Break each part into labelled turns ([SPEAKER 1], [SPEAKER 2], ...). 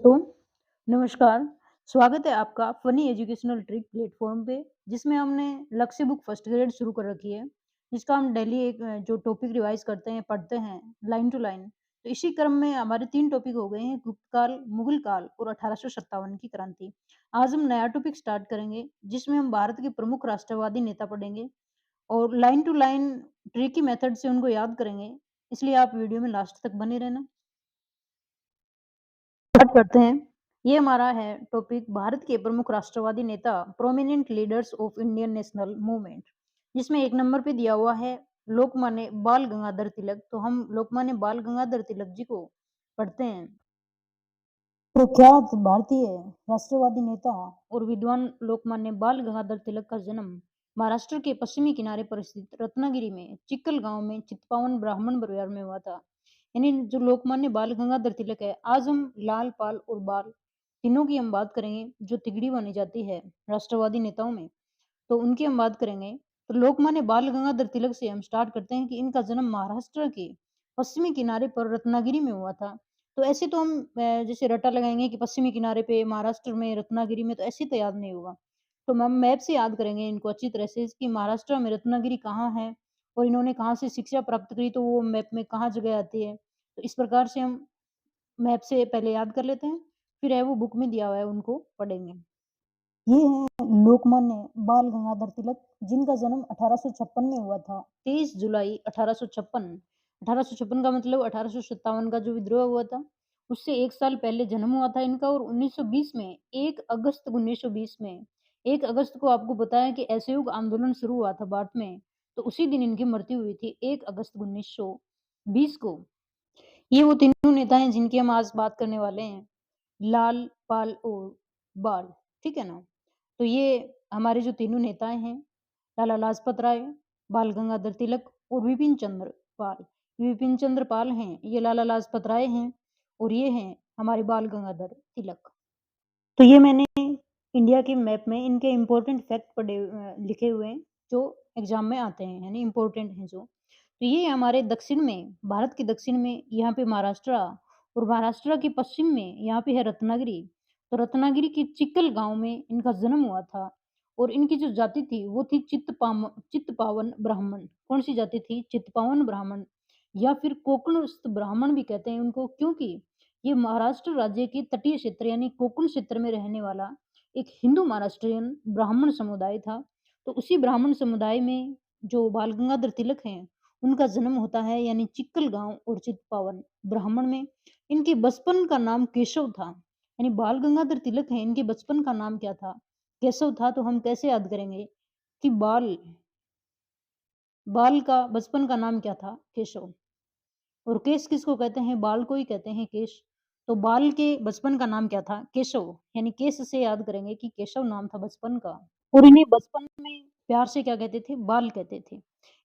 [SPEAKER 1] दोस्तों, नमस्कार। स्वागत है आपका फ़नी एजुकेशनल ट्रिक प्लेटफ़ॉर्म पे, जिसमें हमने लक्ष्य बुक फर्स्ट ग्रेड शुरू कर रखी है, जिसका हम डेली एक जो टॉपिक रिवाइज़ करते हैं, पढ़ते हैं, लाइन टू लाइन। तो इसी क्रम में हमारे 3 टॉपिक हो गए हैं, गुप्त काल, मुगल काल और 1857 की क्रांति। आज हम नया टॉपिक स्टार्ट करेंगे, जिसमें हम भारत के प्रमुख राष्ट्रवादी नेता पढ़ेंगे और line to line tricky method से उनको याद करेंगे। इसलिए आप वीडियो में लास्ट तक बने रहना। स्टार्ट करते हैं। ये हमारा है टॉपिक भारत के प्रमुख राष्ट्रवादी नेता prominent leaders of Indian national movement, जिसमें एक नंबर पे दिया हुआ है लोकमान्य बाल गंगाधर तिलक। तो हम लोकमान्य बाल गंगाधर तिलक जी को पढ़ते हैं। प्रख्यात भारतीय राष्ट्रवादी नेता और विद्वान लोकमान्य बाल गंगाधर तिलक का जन्म महाराष्ट्र के पश्चिमी किनारे पर स्थित रत्नागिरी में चिक्कल गांव में चित्पावन ब्राह्मण परिवार में हुआ था। यानी जो लोकमान्य बाल गंगाधर तिलक है, आज हम लाल पाल और बाल तीनों की हम बात करेंगे जो तिगड़ी मानी जाती है राष्ट्रवादी नेताओं में, तो उनकी हम बात करेंगे। तो लोकमान्य बाल गंगाधर तिलक से हम स्टार्ट करते हैं कि इनका जन्म महाराष्ट्र के पश्चिमी किनारे पर रत्नागिरी में हुआ था। तो ऐसे तो हम जैसे रट्टा लगाएँगे कि पश्चिमी किनारे पे महाराष्ट्र में रत्नागिरी में, तो ऐसे तो याद नहीं होगा। तो हम मैप से याद करेंगे इनको अच्छी तरह से कि महाराष्ट्र में रत्नागिरी कहाँ है और इन्होंने कहाँ से शिक्षा प्राप्त करी, तो वो मैप में कहाँ जगह आती है। तो इस प्रकार से हम मैप से पहले याद कर लेते हैं, फिर है वो बुक में दिया हुआ है उनको पढ़ेंगे। ये हैं लोकमान्य बाल गंगाधर तिलक, जिनका जन्म 1856 में हुआ था। 23 जुलाई 1856। 1856 का मतलब 1857 का जो विद्रोह हुआ था, उससे 1 साल पहले जन्म हुआ था इनका। और 1920 में 1 अगस्त 1920 में 1 अगस्त को आपको पता है कि असहयोग आंदोलन शुरू हुआ था भारत में, तो उसी दिन इनकी मृत्यु हुई थी 1 अगस्त 1920 को। ये वो तीनों नेता हैं जिनकी हम आज बात करने वाले हैं। लाल, पाल और बाल, ठीक है ना? तो ये हमारे जो तीनों नेताएँ हैं, लाला लाजपत राय, बाल गंगाधर तिलक और विपिन चंद्र पाल। विपिन चंद्र पाल हैं, ये लाला लाजपत राय हैं और ये हैं हमारे बाल गंगाधर तिलक। तो ये मैंने इंडिया के मैप में इनके इम्पोर्टेंट फैक्ट लिखे हुए हैं, जो एग्ज़ाम में आते हैं, यानी इम्पोर्टेंट हैं जो। तो ये हमारे दक्षिण में, भारत के दक्षिण में यहाँ पे महाराष्ट्र और महाराष्ट्र के पश्चिम में यहाँ पे है रत्नागिरी। तो रत्नागिरी के चिक्कल गाँव में इनका जन्म हुआ था और इनकी जो जाति थी वो थी चित्पावन ब्राह्मण। कौन-सी जाति थी? चित्पावन ब्राह्मण या फिर कोकणस्थ ब्राह्मण भी कहते हैं उनको, क्योंकि ये महाराष्ट्र राज्य के तटीय क्षेत्र यानी कोकण क्षेत्र में रहने वाला एक हिंदू महाराष्ट्रियन ब्राह्मण समुदाय था। तो उसी ब्राह्मण समुदाय में जो बाल गंगाधर तिलक हैं, उनका जन्म होता है यानी चिक्कल गाँव और चित्पावन ब्राह्मण में। इनके बचपन का नाम केशव था, यानी बाल गंगाधर तिलक हैं, इनके बचपन का नाम क्या था? केशव था। तो हम कैसे याद करेंगे कि बाल बाल का बचपन का नाम क्या था? केशव। और केश किसको कहते हैं? बाल को ही कहते हैं केश। तो बाल के बचपन का नाम क्या था? केशव, यानी केश से याद करेंगे कि केशव नाम था बचपन का। और इन्हें बचपन में प्यार से क्या कहते थे? बाल कहते थे।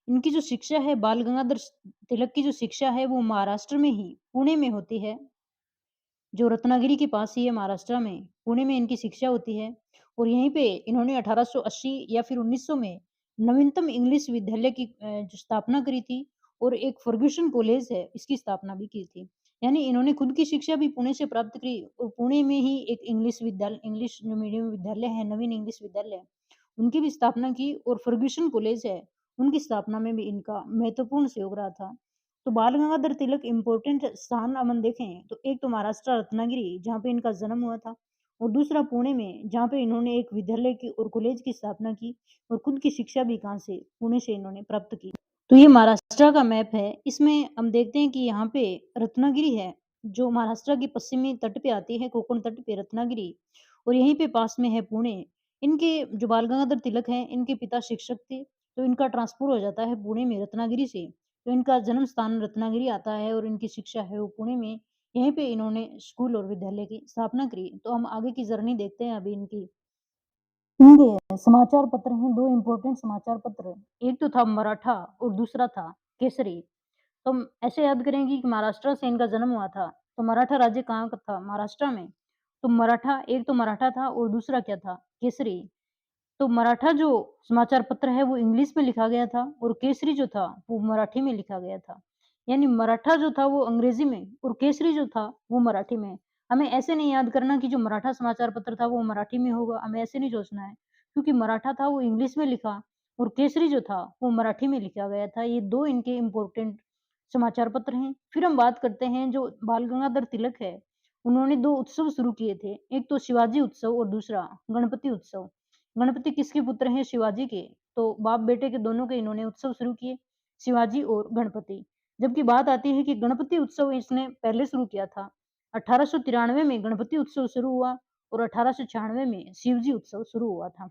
[SPEAKER 1] इनकी जो शिक्षा है बाल गंगाधर तिलक की जो शिक्षा है वो महाराष्ट्र में ही, पुणे में होती है। जो रत्नागिरी के पास ही है महाराष्ट्र में, पुणे में इनकी शिक्षा होती है और यहीं पे इन्होंने 1880 या फिर 1900 में नवीनतम इंग्लिश विद्यालय की जो स्थापना करी थी और एक फर्ग्यूसन कॉलेज है, इसकी स्थापना भी की थी। यानी इन्होंने खुद की शिक्षा भी पुणे से प्राप्त करी और पुणे में ही एक इंग्लिश जो मीडियम विद्यालय है, नवीन इंग्लिश विद्यालय, उनकी भी स्थापना की और फर्ग्यूसन कॉलेज है, उनकी स्थापना में भी इनका महत्वपूर्ण सहयोग रहा था। तो बाल गंगाधर तिलक इम्पोर्टेंट स्थान अपन देखें तो एक तो महाराष्ट्र रत्नागिरी जहाँ पे इनका जन्म हुआ था और दूसरा पुणे में जहाँ पे इन्होंने एक विद्यालय की और कॉलेज की स्थापना की और खुद की शिक्षा भी कहाँ से पुणे से इन्होंने प्राप्त की। तो ये महाराष्ट्र का मैप है, इसमें हम देखते हैं कि यहाँ पे रत्नागिरी है जो महाराष्ट्र के पश्चिमी तट पे आती है, कोकण तट पे रत्नागिरी, और यहीं पे पास में है पुणे। इनके जो बाल गंगाधर तिलक हैं इनके पिता शिक्षक थे, तो इनका ट्रांसफर हो जाता है पुणे में रत्नागिरी से। तो इनका जन्म स्थान रत्नागिरी आता है और इनकी शिक्षा है वो पुणे में। यहीं पे इन्होंने स्कूल और विद्यालय की स्थापना करी। तो हम आगे की जर्नी देखते हैं अभी इनकी। इनके समाचार पत्र हैं, 2 इम्पोर्टेंट समाचार पत्र। एक तो था मराठा और दूसरा था केसरी। तो हम ऐसे याद करेंगे कि महाराष्ट्र से इनका जन्म हुआ था, तो मराठा राज्य कहाँ का था? महाराष्ट्र में। तो मराठा, एक तो मराठा था और दूसरा क्या था? केसरी। तो मराठा जो समाचार पत्र है वो इंग्लिश में लिखा गया था और केसरी जो था वो मराठी में लिखा गया था। यानी मराठा जो था वो अंग्रेजी में और केसरी जो था वो मराठी में। हमें ऐसे नहीं याद करना कि जो मराठा समाचार पत्र था वो मराठी में होगा, हमें ऐसे नहीं सोचना है, क्योंकि मराठा था वो इंग्लिश में लिखा और केसरी जो था वो मराठी में लिखा गया था। ये 2 इनके इम्पोर्टेंट समाचार पत्र हैं। फिर हम बात करते हैं जो बाल गंगाधर तिलक है, उन्होंने 2 उत्सव शुरू किए थे। एक तो शिवाजी उत्सव और दूसरा गणपति उत्सव। गणपति किसके पुत्र हैं? शिवाजी के। तो बाप-बेटे के दोनों के इन्होंने उत्सव शुरू किए, शिवाजी और गणपति। जबकि बात आती है कि गणपति उत्सव इसने पहले शुरू किया था। 1893 में गणपति उत्सव शुरू हुआ और 1896 में शिवजी उत्सव शुरू हुआ था।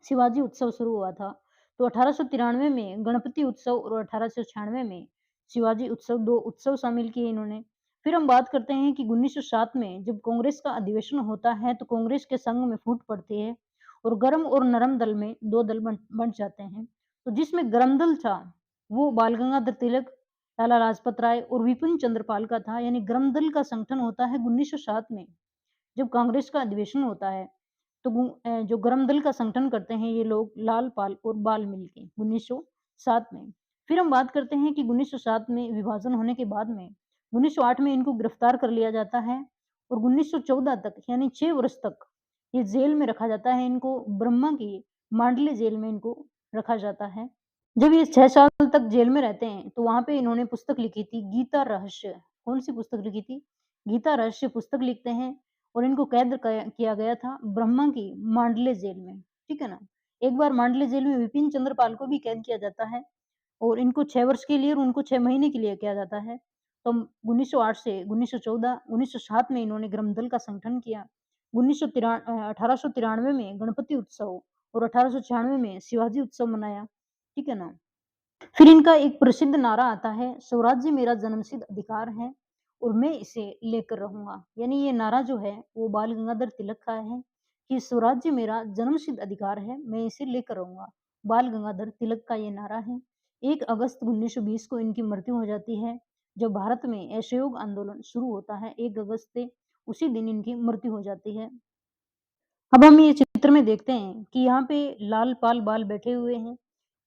[SPEAKER 1] शिवाजी उत्सव शुरू हुआ था। तो 1893 में गणपति उत्सव और 1896 में शिवाजी उत्सव 2 उत्सव शामिल किए इन्होंने। फिर हम बात करते हैं कि 1907 में जब कांग्रेस का अधिवेशन होता है तो कांग्रेस के संग में फूट पड़ती है और गरम और नरम दल में 2 दल बन जाते हैं। तो जिसमें गरम दल था वो बाल गंगाधर तिलक, लाला लाजपत राय और विपिन चंद्र पाल का था। यानी गरम दल का संगठन होता है 1907 में जब कांग्रेस का अधिवेशन होता है। तो जो गरम दल का संगठन करते हैं ये लोग लाल पाल और बाल मिलके 1907 में। फिर हम बात करते हैं कि 1907 में विभाजन होने के बाद में 1908 में इनको गिरफ्तार कर लिया जाता है और 1914 तक यानी 6 वर्ष तक ये जेल में रखा जाता है। इनको ब्रह्मा की मांडले जेल में इनको रखा जाता है। जब ये 6 साल तक जेल में रहते हैं तो वहाँ पे इन्होंने पुस्तक लिखी थी गीता रहस्य। कौन-सी पुस्तक लिखी थी? गीता रहस्य पुस्तक लिखते हैं और इनको कैद किया गया था ब्रह्मा की मांडले जेल में, ठीक है ना? एक बार मांडले जेल में विपिन चंद्र पाल को भी कैद किया जाता है और इनको 6 वर्ष के लिए और उनको 6 महीने के लिए किया जाता है। तो 1908 से 1914 1907 में इन्होंने गरमदल का संगठन किया। 1893 में गणपति उत्सव और 1896 में शिवाजी उत्सव मनाया, ठीक है ना? फिर इनका एक प्रसिद्ध नारा आता है, स्वराज्य मेरा जन्मसिद्ध अधिकार है और मैं इसे लेकर रहूँगा। यानी ये नारा जो है वो बाल गंगाधर तिलक का है कि स्वराज्य मेरा जन्मसिद्ध अधिकार है, मैं इसे लेकर रहूँगा। बाल गंगाधर तिलक का ये नारा है। 1 अगस्त 1920 को इनकी मृत्यु हो जाती है। जब भारत में असहयोग आंदोलन शुरू होता है 1 अगस्त से, उसी दिन इनकी मृत्यु हो जाती है। अब हम ये चित्र में देखते हैं कि यहाँ पे लाल पाल बाल बैठे हुए हैं।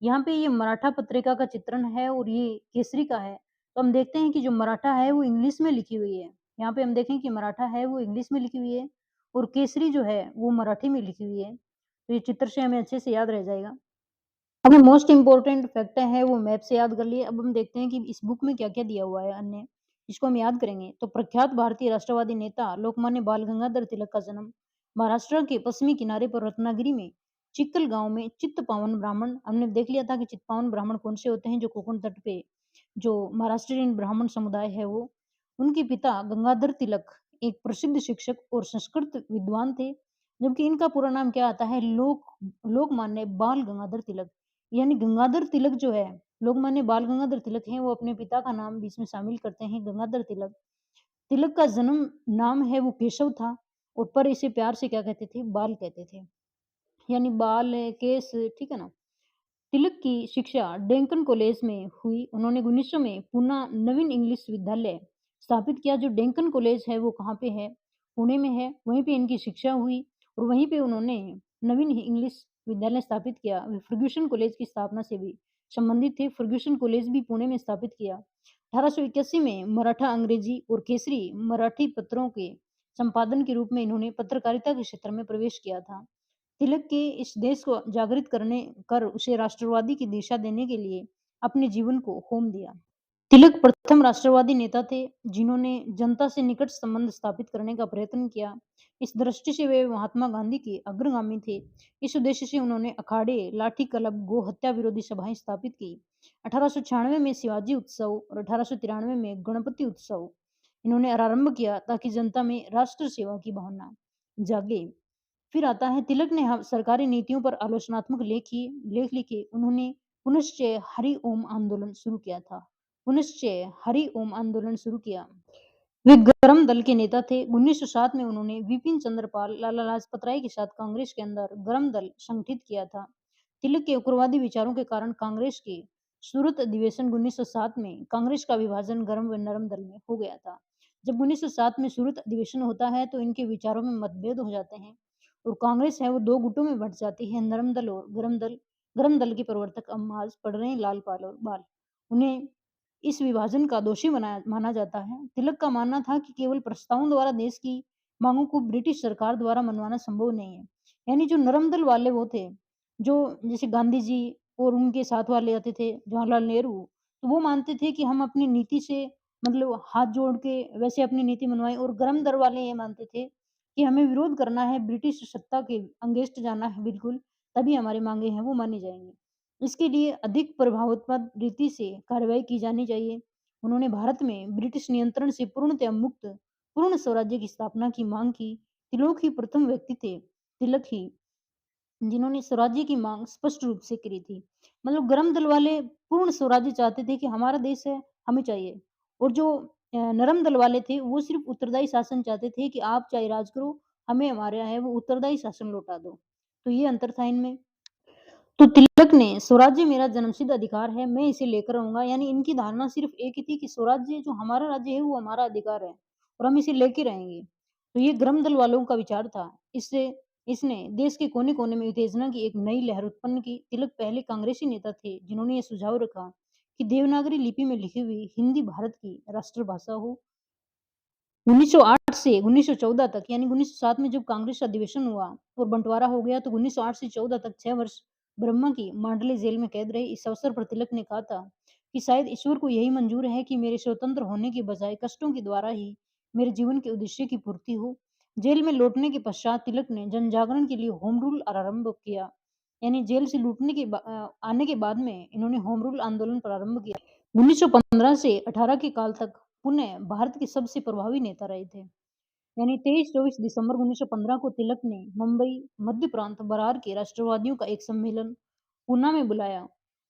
[SPEAKER 1] यहाँ पे ये मराठा पत्रिका का चित्रण है और ये केसरी का है। तो हम देखते हैं कि जो मराठा है वो इंग्लिश में लिखी हुई है। यहाँ पे हम देखें कि मराठा है वो इंग्लिश में लिखी हुई है और केसरी जो है वो मराठी में लिखी हुई है। तो ये चित्र से हमें अच्छे से याद रह जाएगा। हमें मोस्ट इम्पोर्टेंट फैक्ट है वो मैप से याद कर लिए। अब हम देखते हैं कि इस बुक में क्या-क्या दिया हुआ है अन्य, जिसको हम याद करेंगे। तो प्रख्यात भारतीय राष्ट्रवादी नेता लोकमान्य बाल गंगाधर तिलक का जन्म महाराष्ट्र के पश्चिमी किनारे पर रत्नागिरी में चिक्कल गाँव में चित्तपावन ब्राह्मण हमने देख लिया था कि चित्तपावन ब्राह्मण कौन से होते हैं जो कोंकण तट पे जो महाराष्ट्रीयन ब्राह्मण समुदाय है वो। उनके पिता गंगाधर तिलक एक प्रसिद्ध शिक्षक और संस्कृत विद्वान थे, जबकि इनका पूरा नाम क्या आता है लोकमान्य बाल गंगाधर तिलक। यानी गंगाधर तिलक जो है, लोकमान्य बाल गंगाधर तिलक हैं, वो अपने पिता का नाम भी इसमें शामिल करते हैं गंगाधर तिलक। तिलक का जन्म नाम है वो केशव था और पर इसे प्यार से क्या कहते थे? बाल कहते थे। यानी बाल, केश, ठीक है ना? तिलक की शिक्षा डेक्कन कॉलेज में हुई। उन्होंने 1900 में पूना नवीन इंग्लिश विद्यालय स्थापित किया। जो डेक्कन कॉलेज है वो कहाँ पे है? पुणे में है। वहीं पे इनकी शिक्षा हुई और वहीं पे उन्होंने नवीन इंग्लिश विद्यालय स्थापित किया। वे फर्ग्यूसन कॉलेज की स्थापना से भी संबंधित थे। फर्ग्यूसन कॉलेज भी पुणे में स्थापित किया। 1881 में मराठा, अंग्रेजी और केसरी मराठी पत्रों के संपादन के रूप में इन्होंने पत्रकारिता के क्षेत्र में प्रवेश किया था। तिलक के इस देश को जागृत करने कर उसे राष्ट्रवादी की दिशा देने के लिए अपने जीवन को होम दिया। तिलक प्रथम राष्ट्रवादी नेता थे जिन्होंने जनता से निकट संबंध स्थापित करने का प्रयत्न किया। इस दृष्टि से वे महात्मा गांधी के अग्रगामी थे। इस उद्देश्य से उन्होंने अखाड़े, लाठी क्लब, गो हत्या विरोधी सभाएं स्थापित की। 1896 में शिवाजी उत्सव और 1893 में गणपति उत्सव इन्होंने आरंभ किया ताकि जनता में राष्ट्र सेवा की भावना जागे। फिर आता है तिलक ने सरकारी नीतियों पर आलोचनात्मक लेख लिखे। उन्होंने पुनश्च हरि ओम आंदोलन शुरू किया था। पुनश्च हरि ओम आंदोलन शुरू किया। वे गरम दल के नेता थे। 1907 में उन्होंने विपिन चंद्र पाल, लाला लाजपत राय के साथ कांग्रेस के अंदर गरम दल संगठित किया था। तिलक के उग्रवादी विचारों के कारण कांग्रेस के सूरत अधिवेशन 1907 में कांग्रेस का विभाजन गरम व नरम दल में हो गया था। जब 1907 में सूरत अधिवेशन होता है तो इनके विचारों में मतभेद हो जाते हैं और कांग्रेस है वो 2 गुटों में बँट जाती है, नरम दल और गरम दल। गरम दल के प्रवर्तक अब आज पढ़ रहे हैं लाल पाल और बाल। उन्हें इस विभाजन का दोषी बनाया माना जाता है। तिलक का मानना था कि केवल प्रस्तावों द्वारा देश की मांगों को ब्रिटिश सरकार द्वारा मनवाना संभव नहीं है। यानी जो नरम दल वाले वो थे, जो जैसे गांधी जी और उनके साथ वाले आते थे, जवाहरलाल नेहरू, तो वो मानते थे कि हम अपनी नीति से मतलब हाथ जोड़ के वैसे अपनी नीति मनवाएँ, और गर्म दर वाले ये मानते थे कि हमें विरोध करना है, ब्रिटिश सत्ता के अगेंस्ट जाना है बिल्कुल, तभी हमारी माँगे हैं वो मानी जाएँगी। इसके लिए अधिक प्रभावोत्पाद रीति से कार्रवाई की जानी चाहिए। उन्होंने भारत में ब्रिटिश नियंत्रण से पूर्णतः मुक्त पूर्ण स्वराज्य की स्थापना की माँग की। तिलक ही प्रथम व्यक्ति थे, तिलक ही जिन्होंने स्वराज्य की माँग स्पष्ट रूप से करी थी। मतलब गरम दल वाले पूर्ण स्वराज्य चाहते थे कि हमारा देश है, हमें चाहिए। और जो नरम दल वाले थे, वो सिर्फ़ उत्तरदायी शासन चाहते थे कि आप चाहे राज करो, हमें हमारे यहाँ है वो उत्तरदायी शासन लौटा दो। तो ये अंतर था इनमें। तो तिलक ने स्वराज्य मेरा जन्मसिद्ध अधिकार है, मैं इसे लेकर रहूँगा, यानी इनकी धारणा सिर्फ़ एक ही थी कि स्वराज्य जो हमारा राज्य है वो हमारा अधिकार है और हम इसे लेके रहेंगे। तो ये ग्रम दल वालों का विचार था। इससे इसने देश के कोने-कोने में उत्तेजना की एक नई लहर उत्पन्न की। तिलक पहले कांग्रेसी नेता थे जिन्होंने ये सुझाव रखा कि देवनागरी लिपि में लिखी हुई हिंदी भारत की राष्ट्रभाषा हो। 1908 से 1914 तक, यानी 1907 में जब कांग्रेस अधिवेशन हुआ और बंटवारा हो गया, तो 1908 से 14 तक 6 वर्ष ब्रह्मा की मांडले जेल में कैद रहे। इस अवसर पर तिलक ने कहा था कि शायद ईश्वर को यही मंजूर है कि मेरे स्वतंत्र होने के बजाय कष्टों के द्वारा ही मेरे जीवन के उद्देश्य की पूर्ति हो। जेल में लौटने के पश्चात तिलक ने जन जागरण के लिए होम रूल आरंभ किया। यानी जेल से आने के बाद में इन्होंने होम रूल आंदोलन प्रारंभ किया। 1915 से 18 के काल तक पुनः भारत के सबसे प्रभावी नेता रहे थे। यानी 23-24 दिसंबर 1915 को तिलक ने मुंबई, मध्य प्रांत, बरार के राष्ट्रवादियों का एक सम्मेलन पूना में बुलाया।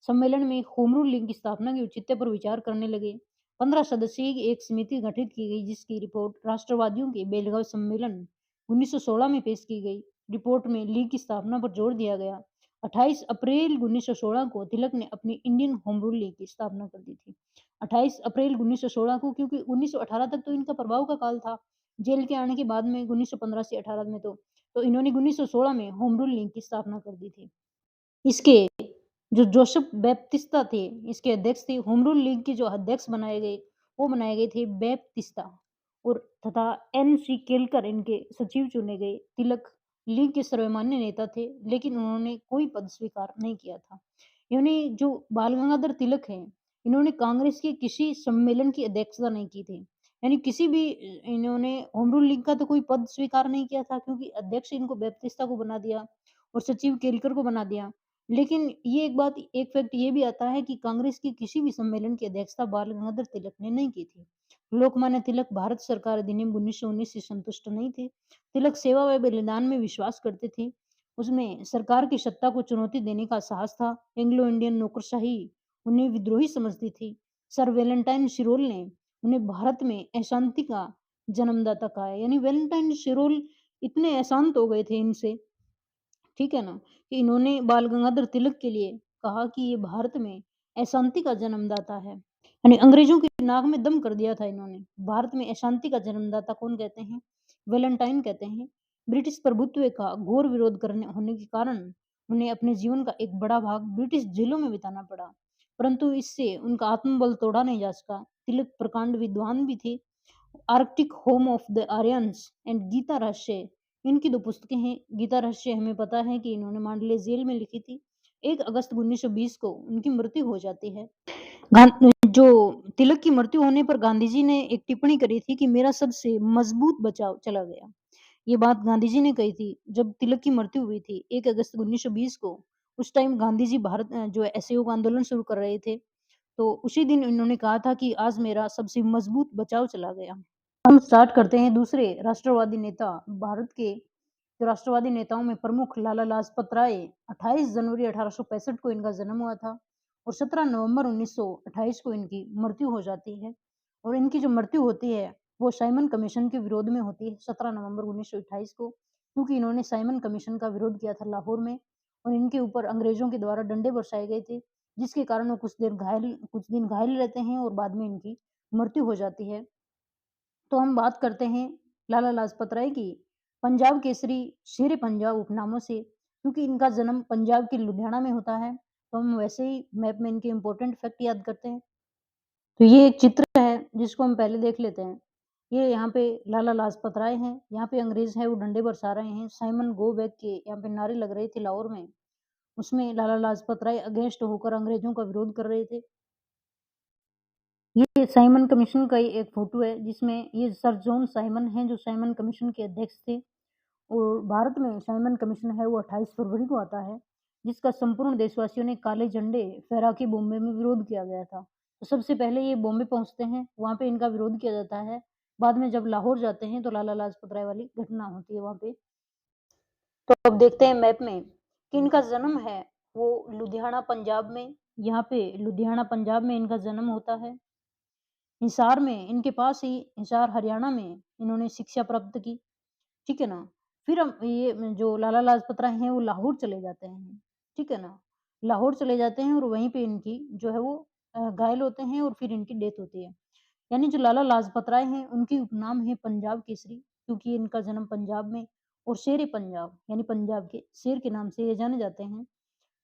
[SPEAKER 1] सम्मेलन में होम रूल लीग की स्थापना के औचित्य पर विचार करने लगे। 15 सदस्यीय की एक समिति गठित की गई जिसकी रिपोर्ट राष्ट्रवादियों के बेलगांव सम्मेलन 1916 में पेश की गई। रिपोर्ट में लीग की स्थापना पर जोर दिया गया। 28 अप्रैल 1916 को तिलक ने अपनी इंडियन होम रूल लीग की स्थापना कर दी थी। 28 अप्रैल 1916 को, क्योंकि 1918 तक तो इनका प्रभाव का काल था। जेल के आने के बाद में 1915 से 18 में तो इन्होंने 1916 में होम रूल लीग की स्थापना कर दी थी। इसके जो जोसेफ बैप्टिस्टा थे, इसके अध्यक्ष थे। होम रूल लीग के जो अध्यक्ष बनाए गए, वो बनाए गए थे बैप्टिस्टा, और तथा एन.सी. केलकर इनके सचिव चुने गए। तिलक लीग के सर्वमान्य नेता थे, लेकिन उन्होंने कोई पद स्वीकार नहीं किया था। इन्होंने जो बाल गंगाधर तिलक हैं, इन्होंने कांग्रेस के किसी सम्मेलन की अध्यक्षता नहीं की थी। यानी किसी भी इन्होंने होम रूल लीग का तो कोई पद स्वीकार नहीं किया था, क्योंकि अध्यक्ष इनको बैप्टिस्टा को बना दिया और सचिव केलकर को बना दिया। लेकिन ये एक फैक्ट ये भी आता है कि कांग्रेस की किसी भी सम्मेलन की अध्यक्षता बाल गंगाधर तिलक ने नहीं की थी। लोकमान्य तिलक भारत सरकार अधिनियम 1919 से संतुष्ट नहीं थे। तिलक सेवा व बलिदान में विश्वास करते थे। उसमें सरकार की सत्ता को चुनौती देने का साहस था। एंग्लो इंडियन नौकरशाही उन्हें विद्रोही समझती थी। सर वेलेंटाइन शिरोल ने उन्हें भारत में अशांति का जन्मदाता कहा है। यानी वेलेंटाइन शिरोल इतने अशांत हो गए थे इनसे, ठीक है ना? कि इन्होंने बाल गंगाधर तिलक के लिए कहा कि ये भारत में अशांति का जन्मदाता है। यानी अंग्रेजों की नाक में दम कर दिया था इन्होंने। भारत में अशांति का जन्मदाता कौन कहते हैं? वैलेंटाइन कहते हैं। ब्रिटिश प्रभुत्व का घोर विरोध करने होने के कारण उन्हें अपने जीवन का एक बड़ा भाग ब्रिटिश जेलों में बिताना पड़ा। परंतु इससे उनका आत्मबल तोड़ा नहीं जा सका। तिलक प्रकांड विद्वान भी थे। Arctic home of the Aryans and Gita Rahasya, इनकी 2 पुस्तकें हैं। गीता रहस्य हमें पता है कि इन्होंने मांडले जेल में लिखी थी। 1 अगस्त 1920 को उनकी मृत्यु हो जाती है। जो तिलक की मृत्यु होने पर गांधी जी ने एक टिप्पणी करी थी कि मेरा सबसे मजबूत बचाव चला गया। ये बात गांधी जी ने कही थी जब तिलक की मृत्यु हुई थी 1 अगस्त 1920 को। उस टाइम गांधी जी जो है असहयोग आंदोलन शुरू कर रहे थे। तो उसी दिन इन्होंने कहा था कि आज मेरा सबसे मजबूत बचाव चला गया। हम स्टार्ट करते हैं दूसरे राष्ट्रवादी नेता, भारत के जो राष्ट्रवादी नेताओं में प्रमुख लाला लाजपत राय। 28 जनवरी 1865 को इनका जन्म हुआ था और 17 नवंबर 1928 को इनकी मृत्यु हो जाती है। और इनकी जो मृत्यु होती है वो साइमन कमीशन के विरोध में होती है 17 नवंबर 1928 को, क्योंकि इन्होंने साइमन कमीशन का विरोध किया था लाहौर में और इनके ऊपर अंग्रेजों के द्वारा डंडे बरसाए गए थे, जिसके कारण वो कुछ दिन घायल रहते हैं और बाद में इनकी मृत्यु हो जाती है। तो हम बात करते हैं लाला लाजपत राय की, पंजाब केसरी, शेर पंजाब उपनामों से, क्योंकि इनका जन्म पंजाब के लुधियाना में होता है। तो हम वैसे ही मैप में इनके इम्पोर्टेंट फैक्ट याद करते हैं। तो ये एक चित्र है जिसको हम पहले देख लेते हैं। ये यहाँ पे लाला लाजपत राय हैं, यहाँ पे अंग्रेज़ हैं वो डंडे बरसा रहे हैं। साइमन गो बैक के यहाँ पे नारे लग रहे थे लाहौर में, उसमें लाला लाजपत राय अगेंस्ट होकर अंग्रेज़ों का विरोध कर रहे थे। ये साइमन कमीशन का ही एक फ़ोटो है जिसमें ये सर जॉन साइमन हैं जो साइमन कमीशन के अध्यक्ष थे। और भारत में साइमन कमीशन है वो 28 फरवरी को आता है, जिसका संपूर्ण देशवासियों ने काले झंडे फहरा के बॉम्बे में विरोध किया गया था। तो सबसे पहले ये बॉम्बे पहुँचते हैं, वहाँ पे इनका विरोध किया जाता है। बाद में जब लाहौर जाते हैं तो लाला लाजपत राय वाली घटना होती है वहाँ पे। तो अब देखते हैं मैप में कि इनका जन्म है वो लुधियाना पंजाब में, यहाँ पे लुधियाना पंजाब में इनका जन्म होता है। हिसार में इनके पास ही हिसार हरियाणा में इन्होंने शिक्षा प्राप्त की। ठीक है ना? फिर हम ये जो लाला लाजपत राय हैं वो लाहौर चले जाते हैं, ठीक है ना? लाहौर चले जाते हैं और वहीं पे इनकी जो है वो घायल होते हैं और फिर इनकी डेथ होती है। यानी जो लाला लाजपत राय हैं उनकी उपनाम है पंजाब केसरी क्योंकि इनका जन्म पंजाब में और शेर-ए-पंजाब यानी पंजाब के शेर के नाम से ये जाने जाते हैं।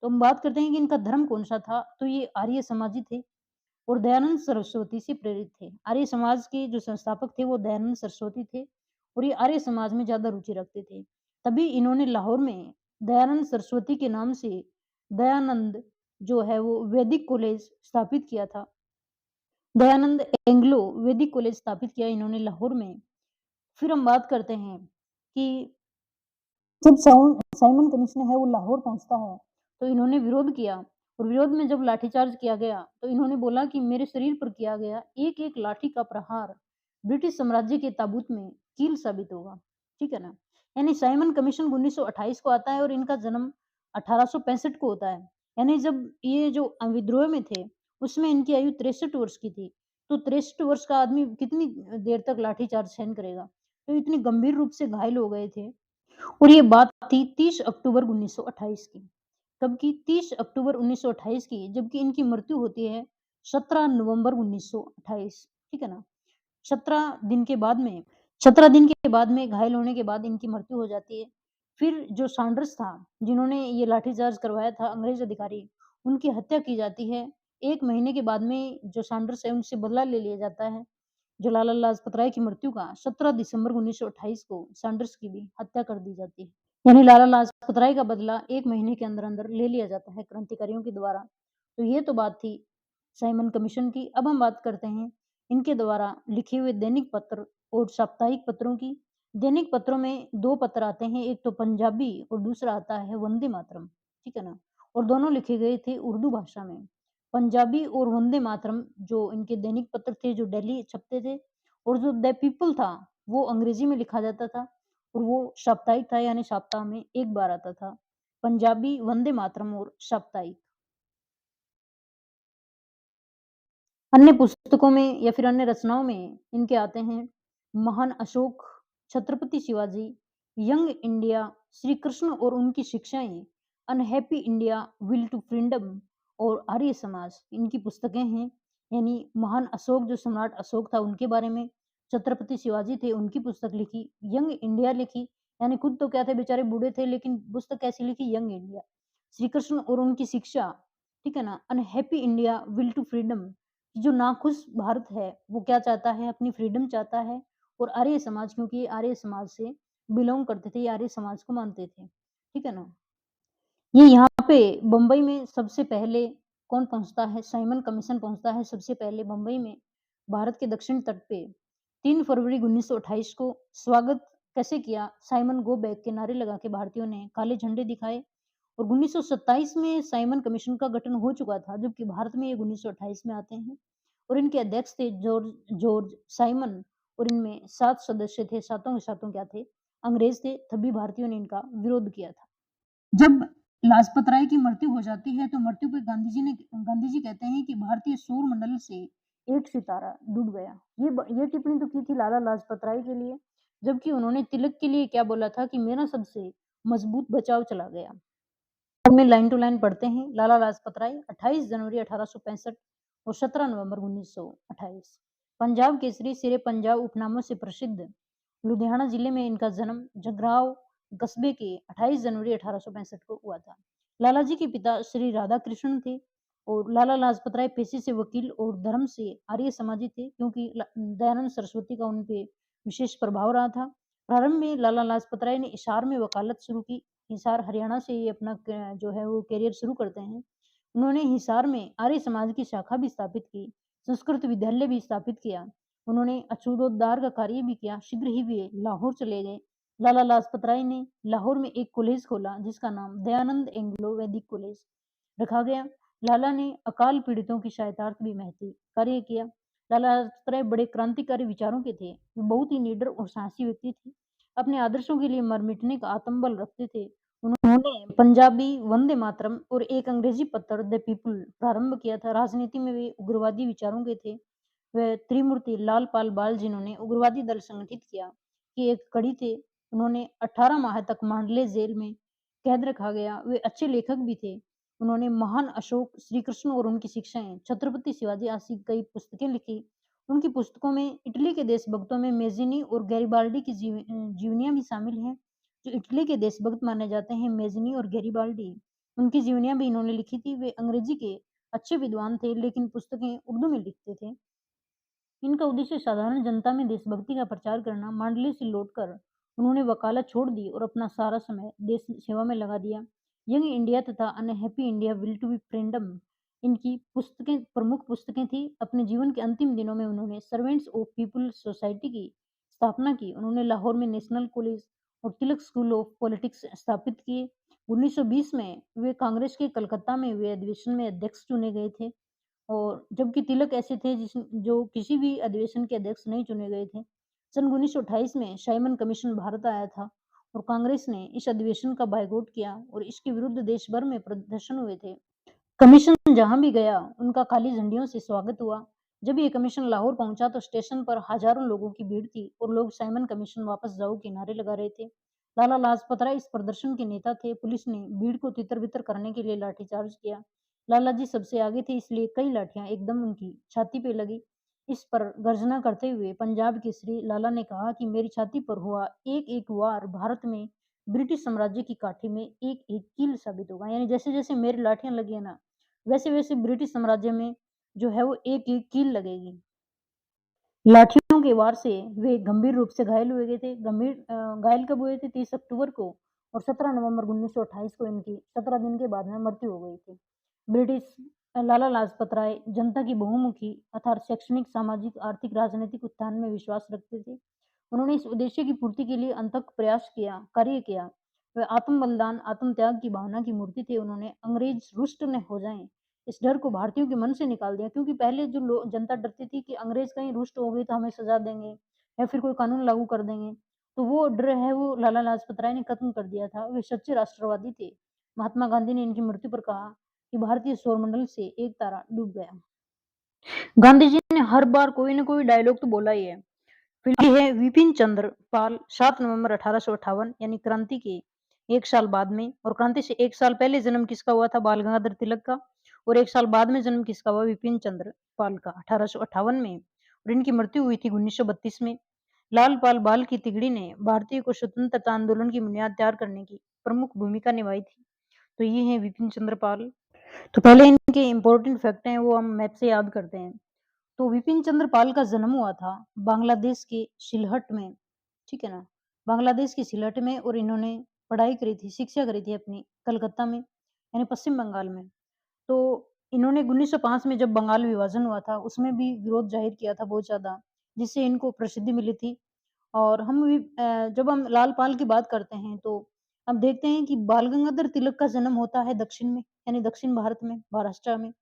[SPEAKER 1] तो हम बात करते हैं कि इनका धर्म कौन-सा था, तो ये आर्य समाजी थे और दयानंद सरस्वती से प्रेरित थे। आर्य समाज के जो संस्थापक थे वो दयानंद सरस्वती थे और ये आर्य समाज में ज़्यादा रुचि रखते थे। तभी इन्होंने लाहौर में दयानंद सरस्वती के नाम से दयानंद जो है वो वैदिक कॉलेज स्थापित किया था। दयानंद एंग्लो वैदिक कॉलेज स्थापित किया इन्होंने लाहौर में। फिर हम बात करते हैं कि जब साइमन कमीशन है वो लाहौर पहुँचता है, तो इन्होंने विरोध किया और विरोध में जब लाठीचार्ज किया गया, तो इन्होंने बोला कि मेरे शरीर पर किया गया एक-एक लाठी का प्रहार ब्रिटिश साम्राज्य के ताबूत में कील साबित होगा। ठीक है ना? यानी साइमन कमीशन 1928 को आता है और इनका जन्म 1865 को होता है। यानी जब ये जो विद्रोह में थे, उसमें इनकी आयु 63 वर्ष की थी। तो 63 वर्ष का आदमी कितनी देर तक लाठीचार्ज सहन करेगा? तो इतनी गंभीर रूप से घायल हो गए थे और ये बात थी 30 अक्टूबर 1928 की। कब की? 30 अक्टूबर 1928 की, जबकि इनकी मृत्यु होती है 17 नवंबर 1928, ठीक है ना? 17 दिन के बाद में 17 दिन के बाद में घायल होने के बाद इनकी मृत्यु हो जाती है। फिर जो सैंडर्स था, जिन्होंने ये लाठीचार्ज करवाया था अंग्रेज़ अधिकारी, उनकी हत्या की जाती है। 1 महीने के बाद में जो सैंडर्स है, उनसे बदला ले लिया जाता है। जो लाला लाजपत राय की मृत्यु का 17 दिसंबर 1928 को सैंडर्स की भी हत्या कर दी जाती है। यानी लाला लाजपत राय का बदला 1 महीने के अंदर-अंदर ले लिया जाता है क्रांतिकारियों के द्वारा। तो ये तो बात थी साइमन कमीशन की। अब हम बात करते हैं इनके द्वारा लिखे हुए दैनिक पत्र और साप्ताहिक पत्रों की। दैनिक पत्रों में 2 पत्र आते हैं, एक तो पंजाबी और दूसरा आता है वंदे मातरम, ठीक है ना? और दोनों लिखे गए थे उर्दू भाषा में। पंजाबी और वंदे मातरम जो इनके दैनिक पत्र थे जो डेली छपते थे और जो द पीपल था, वो अंग्रेज़ी में लिखा जाता था और वो साप्ताहिक था यानी सप्ताह में 1 बार आता था। पंजाबी, वंदे मातरम और साप्ताहिक। अन्य पुस्तकों में या फिर अन्य रचनाओं में इनके आते हैं महान अशोक, छत्रपति शिवाजी, यंग इंडिया, श्री कृष्ण और उनकी शिक्षाएँ, unhappy India, will to freedom और आर्य समाज इनकी पुस्तकें हैं। यानी महान अशोक जो सम्राट अशोक था उनके बारे में, छत्रपति शिवाजी थे उनकी पुस्तक लिखी, यंग इंडिया लिखी यानी खुद तो क्या थे बेचारे बूढ़े थे लेकिन पुस्तक कैसी लिखी यंग इंडिया। श्री कृष्ण और उनकी शिक्षा, ठीक है ना? Unhappy India, will to freedom जो नाखुश भारत है, वो क्या चाहता है? अपनी फ्रीडम चाहता है और आर्य समाज क्योंकि ये आर्य समाज से बिलॉन्ग करते थे, ये आर्य समाज को मानते थे। ठीक है ना? ये यहाँ पे बम्बई में सबसे पहले कौन पहुँचता है? साइमन कमीशन पहुँचता है सबसे पहले बम्बई में, भारत के दक्षिण तट पे 3 फरवरी 1928 को। स्वागत कैसे किया? साइमन गो बैक के नारे लगा के भारतीयों ने काले झंडे दिखाए और 1927 में साइमन कमीशन का गठन हो चुका था, जबकि भारत में ये 1928 में आते हैं और इनके अध्यक्ष थे जॉर्ज जॉर्ज साइमन और इनमें 7 सदस्य थे, सातों के सातों क्या थे? अंग्रेज थे, तभी भारतीयों ने इनका विरोध किया था। जब लाजपत राय की मृत्यु हो जाती है, तो मृत्यु पे गांधी जी कहते हैं कि भारतीय सौर मंडल से एक सितारा डूब गया। ये टिप्पणी तो की थी लाला लाजपत राय के लिए, जबकि उन्होंने तिलक के लिए क्या बोला था कि मेरा सबसे मजबूत बचाव चला गया। अब में लाइन टू लाइन पढ़ते हैं। लाला लाजपत राय 28 जनवरी 1865 और 17 नवंबर 1928 पंजाब केसरी सिरे पंजाब उपनामों से प्रसिद्ध लुधियाना जिले में इनका जन्म जगराव कस्बे के 28 जनवरी 1865 को हुआ था। लाला जी के पिता श्री राधा कृष्ण थे और लाला लाजपत राय पेशे से वकील और धर्म से आर्य समाजी थे, क्योंकि दयानंद सरस्वती का उन पे विशेष प्रभाव रहा था। प्रारंभ में लाला लाजपत राय ने हिसार में वकालत शुरू की। हिसार हरियाणा से ये अपना जो है वो करियर शुरू करते हैं। उन्होंने हिसार में आर्य समाज की शाखा भी स्थापित की, संस्कृत विद्यालय भी स्थापित किया। उन्होंने अछूतोद्धार का कार्य भी किया। शीघ्र ही वे लाहौर चले गए। लाला लाजपत राय ने लाहौर में एक कॉलेज खोला, जिसका नाम दयानंद एंग्लो वैदिक कॉलेज रखा गया। लाला ने अकाल पीड़ितों की सहायतार्थ भी महती कार्य किया। लाला लाजपत राय बड़े क्रांतिकारी विचारों के थे। वे बहुत ही निडर और साहसी व्यक्ति थे। अपने आदर्शों के लिए मर मिटने का आत्मबल रखते थे। उन्होंने पंजाबी वंदे मातरम और एक अंग्रेजी पत्र द पीपल प्रारंभ किया था। राजनीति में वे उग्रवादी विचारों के थे। वे त्रिमूर्ति लाल पाल बाल, जिन्होंने उग्रवादी दल संगठित किया, की एक कड़ी थे। उन्होंने 18 माह तक मांडले जेल में कैद रखा गया। वे अच्छे लेखक भी थे। उन्होंने महान अशोक, श्री कृष्ण और उनकी शिक्षाएं, छत्रपति शिवाजी आदि कई पुस्तकें लिखी। उनकी पुस्तकों में इटली के देशभक्तों में मेजिनी और गैरिबाल्डी की जीवनियां भी शामिल हैं। जो इटली के देशभक्त माने जाते हैं, मेजिनी और गैरिबाल्डी, उनकी जीवनियां भी इन्होंने लिखी थी। वे अंग्रेजी के अच्छे विद्वान थे, लेकिन पुस्तकें उर्दू में लिखते थे। इनका उद्देश्य साधारण जनता में देशभक्ति का प्रचार करना। मांडले से लौटकर उन्होंने वकालत छोड़ दी और अपना सारा समय देश सेवा में लगा दिया। यंग इंडिया तथा unhappy India will to be freedom इनकी पुस्तकें प्रमुख पुस्तकें थी। अपने जीवन के अंतिम दिनों में उन्होंने सर्वेंट्स ऑफ पीपल सोसाइटी की स्थापना की। उन्होंने लाहौर में नेशनल कॉलेज और तिलक स्कूल ऑफ पॉलिटिक्स स्थापित किए। 1920 में वे कांग्रेस के कलकत्ता में वे अधिवेशन में अध्यक्ष चुने गए थे, और जबकि तिलक ऐसे थे जो किसी भी अधिवेशन के अध्यक्ष नहीं चुने गए थे। सन 1928 में साइमन कमीशन भारत आया था और कांग्रेस ने इस अधिवेशन का बायकॉट किया और इसके विरुद्ध देश भर में प्रदर्शन हुए थे। कमीशन जहां भी गया, उनका काली झंडियों से स्वागत हुआ। जब ये कमीशन लाहौर पहुंचा तो स्टेशन पर हजारों लोगों की भीड़ थी और लोग साइमन कमीशन वापस जाओ के नारे लगा रहे थे। लाला लाजपत राय इस प्रदर्शन के नेता थे। पुलिस ने भीड़ को तितर-बितर करने के लिए लाठीचार्ज किया। लाला जी सबसे आगे थे, इसलिए कई लाठियां एकदम उनकी छाती पे लगी। इस पर गर्जना करते हुए पंजाब केसरी लाला ने कहा कि मेरी छाती पर हुआ एक एक वार भारत में ब्रिटिश साम्राज्य की काठी में एक एक कील साबित होगा। यानी जैसे जैसे मेरी लाठियां लगी है ना, वैसे वैसे ब्रिटिश साम्राज्य में जो है वो एक एक कील लगेगी। लाठियों के वार से वे गंभीर रूप से घायल हुए गए थे। घायल कब हुए थे? 30 अक्टूबर को, और 17 नवंबर 1928 को इनकी 17 दिन के बाद में मृत्यु हो गई थी। ब्रिटिश लाला लाजपत राय जनता की बहुमुखी अर्थात शैक्षणिक, सामाजिक, आर्थिक, राजनीतिक उत्थान में विश्वास रखते थे। उन्होंने इस उद्देश्य की पूर्ति के लिए अथक प्रयास किया, कार्य किया। वे आत्म बलिदान, आत्म त्याग की भावना की मूर्ति थे। उन्होंने अंग्रेज रुष्ट न हो जाएं, इस डर को भारतीयों के मन से निकाल दिया, क्योंकि पहले जो जनता डरती थी कि अंग्रेज कहीं रुष्ट हो गई तो हमें सजा देंगे या फिर कोई कानून लागू कर देंगे, तो वो डर है वो लाला लाजपत राय ने खत्म कर दिया था। वे सच्चे राष्ट्रवादी थे। महात्मा गांधी ने इनकी मृत्यु पर कहा कि भारतीय सौरमंडल से एक तारा डूब गया। गांधी जी ने हर बार कोई ना कोई डायलॉग तो बोला ही है। फिर ये है विपिन चंद्र पाल, 7 नवंबर 1858, यानी क्रांति के एक साल बाद में, और क्रांति से एक साल पहले जन्म किसका हुआ था? बाल गंगाधर तिलक का। और एक साल बाद में जन्म किसका हुआ? विपिन चंद्र पाल का, 1858 में। और इनकी मृत्यु हुई थी 1932 में। लाल पाल बाल की तिगड़ी ने भारतीय को स्वतंत्रता आंदोलन की बुनियाद तैयार करने की प्रमुख भूमिका निभाई थी। तो ये है विपिन चंद्र पाल। तो पहले इनके इंपॉर्टेंट फैक्ट हैं वो हम मैप से याद करते हैं। तो विपिन चंद्र पाल का जन्म हुआ था बांग्लादेश के सिलहट में, ठीक है ना? बांग्लादेश के सिलहट में, और इन्होंने पढ़ाई करी थी, शिक्षा करी थी अपनी कलकत्ता में, यानी पश्चिम बंगाल में। तो इन्होंने 1905 में जब बंगाल विभाजन हुआ था, उसमें भी विरोध जाहिर किया था बहुत ज़्यादा, जिससे इनको प्रसिद्धि मिली थी। और जब हम लाल पाल की बात करते हैं, तो हम देखते हैं कि बाल गंगाधर तिलक का जन्म होता है दक्षिण में, यानी दक्षिण भारत में, महाराष्ट्र में।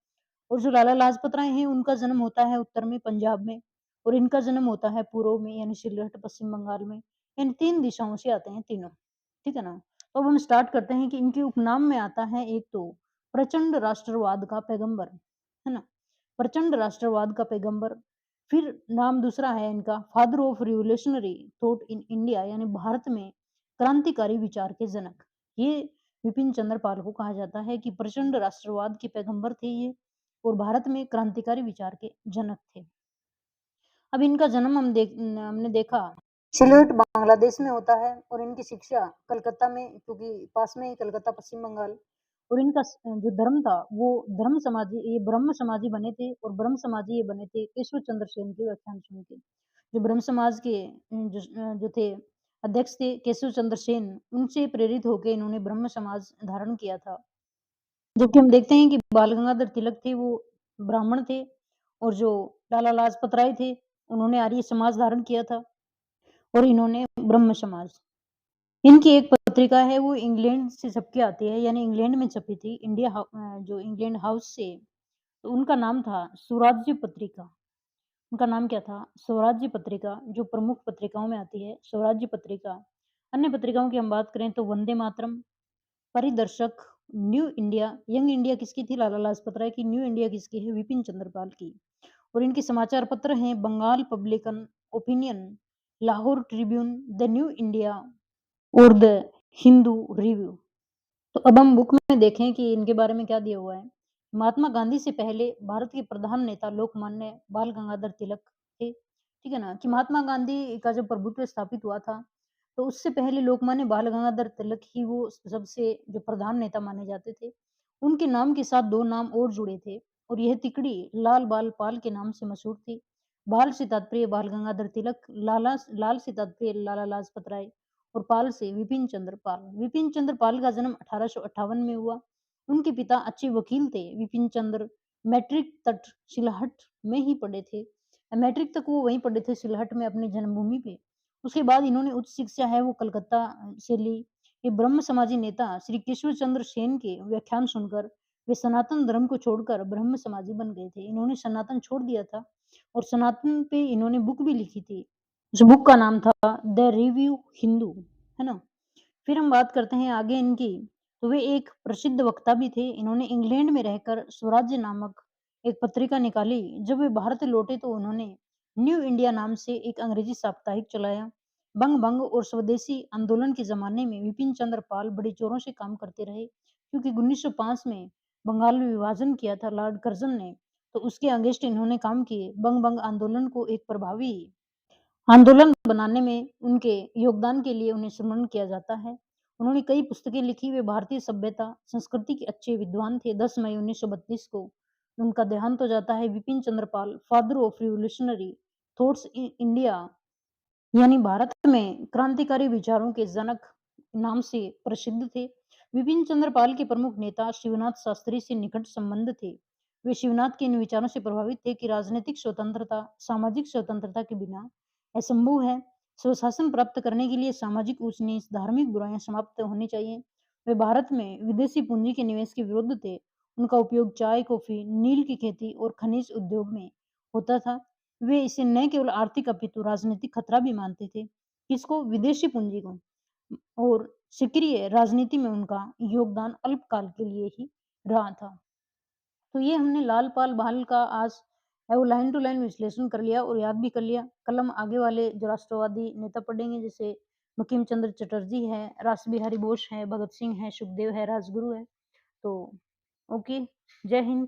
[SPEAKER 1] और जो लाला लाजपत राय हैं, उनका जन्म होता है उत्तर में, पंजाब में, और इनका जन्म होता है पूर्व में, यानी सिलहट, पश्चिम बंगाल में। यानी 3 दिशाओं से आते हैं तीनों, ठीक है ना? तो अब हम स्टार्ट करते हैं कि इनके उपनाम में आता है एक तो प्रचंड राष्ट्रवाद का पैगंबर, है ना? प्रचंड राष्ट्रवाद का पैगंबर। फिर नाम दूसरा है इनका father of revolutionary thought in India, यानी भारत में क्रांतिकारी विचार के जनक। ये विपिन चंद्र पाल को कहा जाता है कि प्रचंड राष्ट्रवाद के पैगंबर थे ये, और भारत में क्रांतिकारी विचार के जनक थे। अब इनका जन्म हमने देखा सिलहट बांग्लादेश में होता है, और इनकी शिक्षा कलकत्ता में, क्योंकि पास में ही कलकत्ता, पश्चिम बंगाल, और इनका जो धर्म था वो धर्म समाजी ये ब्रह्म समाजी बने थे और ब्रह्म समाजी ये बने थे केशव चंद्र सेन के व्याख्यान सुन के। जो ब्रह्म समाज के जो थे अध्यक्ष थे केशव चंद्र सेन, उनसे प्रेरित होके इन्होंने ब्रह्म समाज धारण किया था। जबकि हम देखते हैं कि बाल गंगाधर तिलक थे वो ब्राह्मण थे और जो लाला लाजपत राय थे, उन्होंने आर्य समाज धारण किया था और इन्होंने ब्रह्म समाज। इनकी एक पत्रिका है वो इंग्लैंड से छप के आती है, यानी इंग्लैंड में छपी थी जो इंग्लैंड हाउस से, तो उनका नाम था स्वराज्य पत्रिका। उनका नाम क्या था? स्वराज्य पत्रिका, जो प्रमुख पत्रिकाओं में आती है, स्वराज्य पत्रिका। अन्य पत्रिकाओं की हम बात करें तो Vande Mataram, परिदर्शक, new India, young India किसकी थी? लाला लाजपत राय की। न्यू इंडिया किसकी है? विपिन चंद्र पाल की। और इनके समाचार पत्र हैं Bengal publican, opinion, Lahore tribune, the new India और द हिंदू रिव्यू। तो अब हम बुक में देखें कि इनके बारे में क्या दिया हुआ है। महात्मा गांधी से पहले भारत के प्रधान नेता लोकमान्य बाल गंगाधर तिलक थे। ठीक है ना? कि महात्मा गांधी का जब प्रभुत्व स्थापित हुआ था, तो उससे पहले लोकमान्य बाल गंगाधर तिलक ही वो सबसे जो प्रधान नेता माने जाते थे। उनके नाम के साथ 2 नाम और जुड़े थे और यह तिकड़ी लाल बाल पाल के नाम से मशहूर थी। बाल से तात्पर्य बाल गंगाधर तिलक, लाल से तात्पर्य लाला लाजपत राय और पाल से विपिन चंद्र पाल। विपिन चंद्र पाल का जन्म 1858 में हुआ। उनके पिता अच्छे वकील थे। विपिन चंद्र मैट्रिक तक सिलहट में ही पढ़े थे। मैट्रिक तक वो वहीं पढ़े थे सिलहट में अपनी जन्मभूमि पे। उसके बाद इन्होंने उच्च शिक्षा है वो कलकत्ता से ली। ये ब्रह्म समाजी नेता श्री केशव चंद्र सेन के व्याख्यान सुनकर वे सनातन धर्म को छोड़कर ब्रह्म समाजी बन गए थे। इन्होंने सनातन छोड़ दिया था और सनातन पे इन्होंने बुक भी लिखी थी। उस बुक का नाम था द रिव्यू हिंदू, है ना? फिर हम बात करते हैं आगे इनकी, तो वे एक प्रसिद्ध वक्ता भी थे। इन्होंने इंग्लैंड में रहकर स्वराज्य नामक एक पत्रिका निकाली। जब वे भारत लौटे तो उन्होंने न्यू इंडिया नाम से एक अंग्रेजी साप्ताहिक चलाया। बंग भंग और स्वदेशी आंदोलन के जमाने में विपिन चंद्र पाल बड़े जोरों से काम करते रहे, क्योंकि 1905 में बंगाल में विभाजन किया था लॉर्ड कर्जन ने, तो उसके अगेंस्ट इन्होंने काम किए। बंग भंग आंदोलन को एक प्रभावी आंदोलन बनाने में उनके योगदान के लिए उन्हें स्मरण किया जाता है। उन्होंने कई पुस्तकें लिखी। वे भारतीय सभ्यता, संस्कृति के अच्छे विद्वान थे। 10 मई 1932 को उनका देहांत हो जाता है। Vipin Chandra Pal, father of revolutionary thoughts in India, यानी भारत में क्रांतिकारी विचारों के जनक नाम से प्रसिद्ध थे। विपिन चंद्र पाल के प्रमुख नेता शिवनाथ शास्त्री से निकट संबंध थे। वे शिवनाथ के इन विचारों से प्रभावित थे कि राजनीतिक स्वतंत्रता सामाजिक स्वतंत्रता के बिना असंभव है। स्वशासन प्राप्त करने के लिए सामाजिक ऊंच नीच, धार्मिक बुराइयां समाप्त होनी चाहिए। वे भारत में विदेशी पूंजी के निवेश के विरुद्ध थे। उनका उपयोग चाय, कॉफी, नील की खेती और खनिज उद्योग में होता था। वे इसे न केवल आर्थिक अपितु राजनीतिक खतरा भी मानते थे। किसको? विदेशी पूंजी को। और सक्रिय राजनीति में उनका योगदान अल्पकाल के लिए ही रहा था। तो ये हमने लाल पाल भाल का आज है वो लाइन टू लाइन विश्लेषण कर लिया और याद भी कर लिया। कल हम आगे वाले जो राष्ट्रवादी नेता पढ़ेंगे, जैसे बंकिम चंद्र चटर्जी है, रास बिहारी बोस है, भगत सिंह है, सुखदेव है, राजगुरु है। तो ओके, जय हिंद।